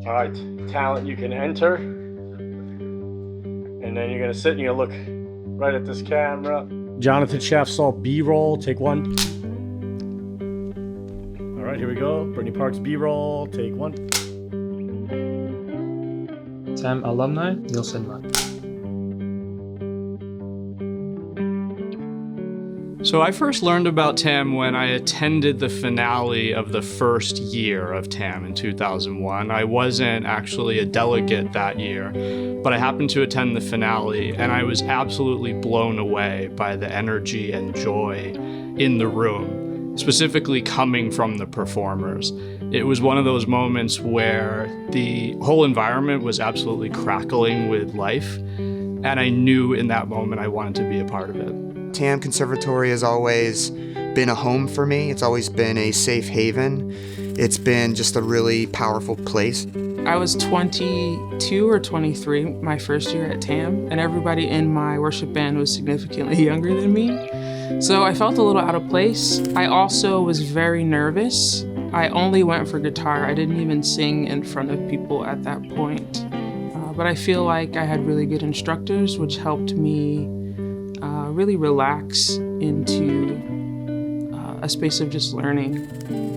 All right, talent you can enter. And then you're gonna sit and you're gonna look right at this camera. Jonathan Shaftstall, B-roll, take one. All right, here we go. Brittany Parks, B-roll, take one. TAM Alumni, Nielsen Run. So I first learned about TAM when I attended the finale of the first year of TAM in 2001. I wasn't actually a delegate that year, but I happened to attend the finale, and I was absolutely blown away by the energy and joy in the room, specifically coming from the performers. It was one of those moments where the whole environment was absolutely crackling with life, and I knew in that moment I wanted to be a part of it. TAM Conservatory has always been a home for me. It's always been a safe haven. It's been just a really powerful place. I was 22 or 23 my first year at TAM, and everybody in my worship band was significantly younger than me. So I felt a little out of place. I also was very nervous. I only went for guitar. I didn't even sing in front of people at that point. But I feel like I had really good instructors, which helped me really relax into a space of just learning.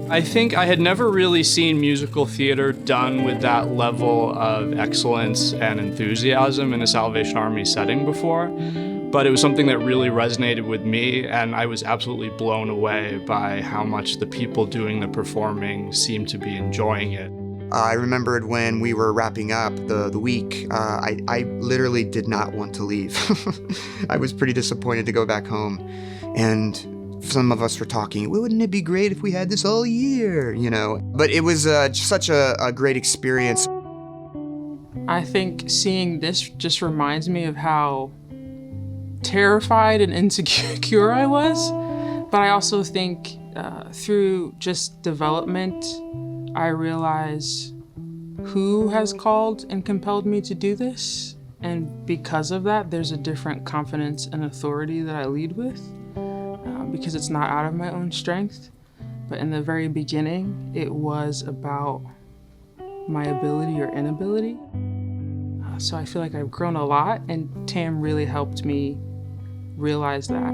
I think I had never really seen musical theater done with that level of excellence and enthusiasm in a Salvation Army setting before, but it was something that really resonated with me, and I was absolutely blown away by how much the people doing the performing seemed to be enjoying it. I remembered when we were wrapping up the week, I literally did not want to leave. I was pretty disappointed to go back home. And some of us were talking, wouldn't it be great if we had this all year, you know? But it was such a great experience. I think seeing this just reminds me of how terrified and insecure I was. But I also think through just development, I realize who has called and compelled me to do this. And because of that, there's a different confidence and authority that I lead with because it's not out of my own strength. But in the very beginning, it was about my ability or inability. So I feel like I've grown a lot, and TAM really helped me realize that.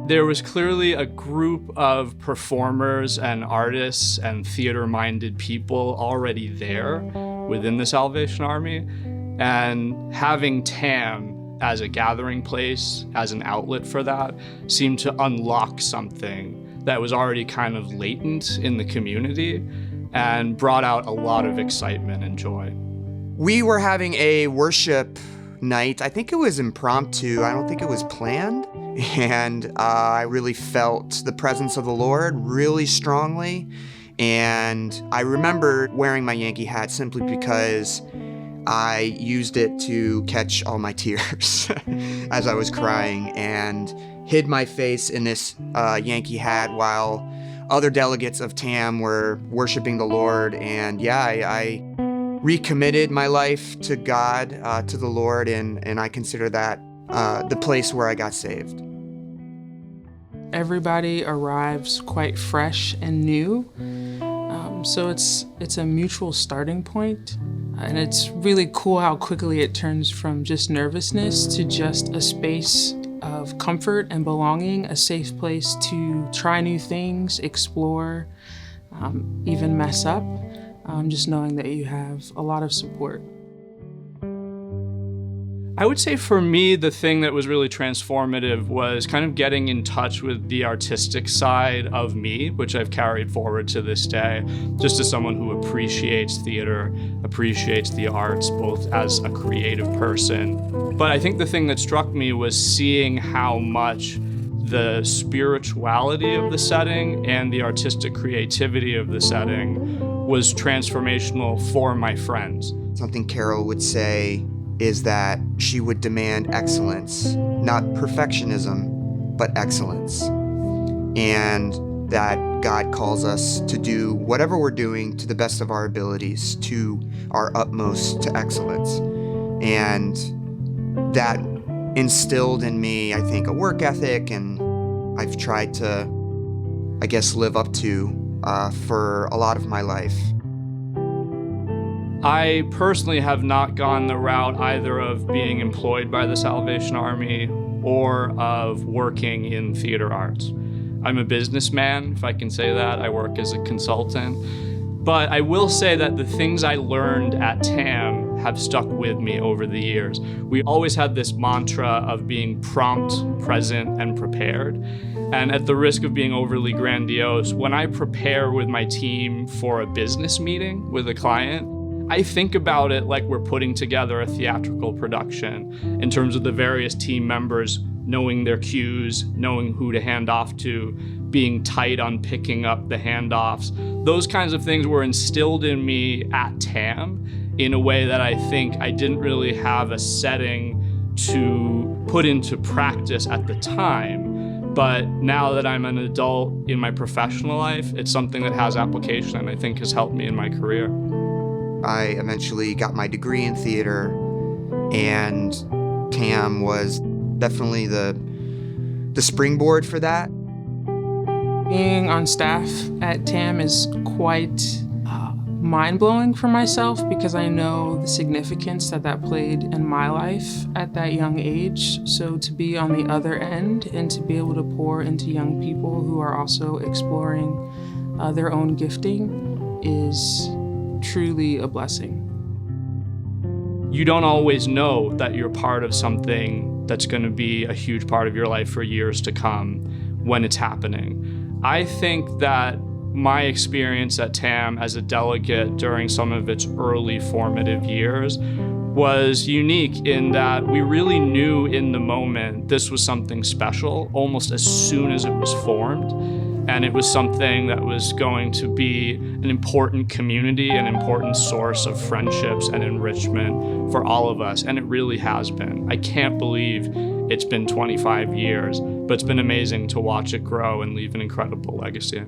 There was clearly a group of performers and artists and theater-minded people already there within the Salvation Army, and having TAM as a gathering place, as an outlet for that, seemed to unlock something that was already kind of latent in the community and brought out a lot of excitement and joy. We were having a worship night. I think it was impromptu. I don't think it was planned. And I really felt the presence of the Lord really strongly. And I remember wearing my Yankee hat simply because I used it to catch all my tears as I was crying, and hid my face in this Yankee hat while other delegates of TAM were worshiping the Lord. And yeah, I recommitted my life to God, to the Lord, and I consider that the place where I got saved. Everybody arrives quite fresh and new, so it's a mutual starting point, and it's really cool how quickly it turns from just nervousness to just a space of comfort and belonging, a safe place to try new things, explore, even mess up, just knowing that you have a lot of support. I would say for me, the thing that was really transformative was kind of getting in touch with the artistic side of me, which I've carried forward to this day, just as someone who appreciates theater, appreciates the arts, both as a creative person. But I think the thing that struck me was seeing how much the spirituality of the setting and the artistic creativity of the setting was transformational for my friends. Something Carol would say is that she would demand excellence, not perfectionism, but excellence. And that God calls us to do whatever we're doing to the best of our abilities, to our utmost, to excellence. And that instilled in me, I think, a work ethic, and I've tried to, live up to for a lot of my life. I personally have not gone the route either of being employed by the Salvation Army or of working in theater arts. I'm a businessman, if I can say that. I work as a consultant. But I will say that the things I learned at TAM have stuck with me over the years. We always had this mantra of being prompt, present, and prepared. And at the risk of being overly grandiose, when I prepare with my team for a business meeting with a client, I think about it like we're putting together a theatrical production in terms of the various team members knowing their cues, knowing who to hand off to, being tight on picking up the handoffs. Those kinds of things were instilled in me at TAM in a way that I think I didn't really have a setting to put into practice at the time. But now that I'm an adult in my professional life, it's something that has application and I think has helped me in my career. I eventually got my degree in theater, and TAM was definitely the springboard for that. Being on staff at TAM is quite mind-blowing for myself because I know the significance that played in my life at that young age. So to be on the other end and to be able to pour into young people who are also exploring their own gifting is truly a blessing. You don't always know that you're part of something that's going to be a huge part of your life for years to come when it's happening. I think that my experience at TAM as a delegate during some of its early formative years was unique in that we really knew in the moment this was something special almost as soon as it was formed. And it was something that was going to be an important community, an important source of friendships and enrichment for all of us. And it really has been. I can't believe it's been 25 years, but it's been amazing to watch it grow and leave an incredible legacy.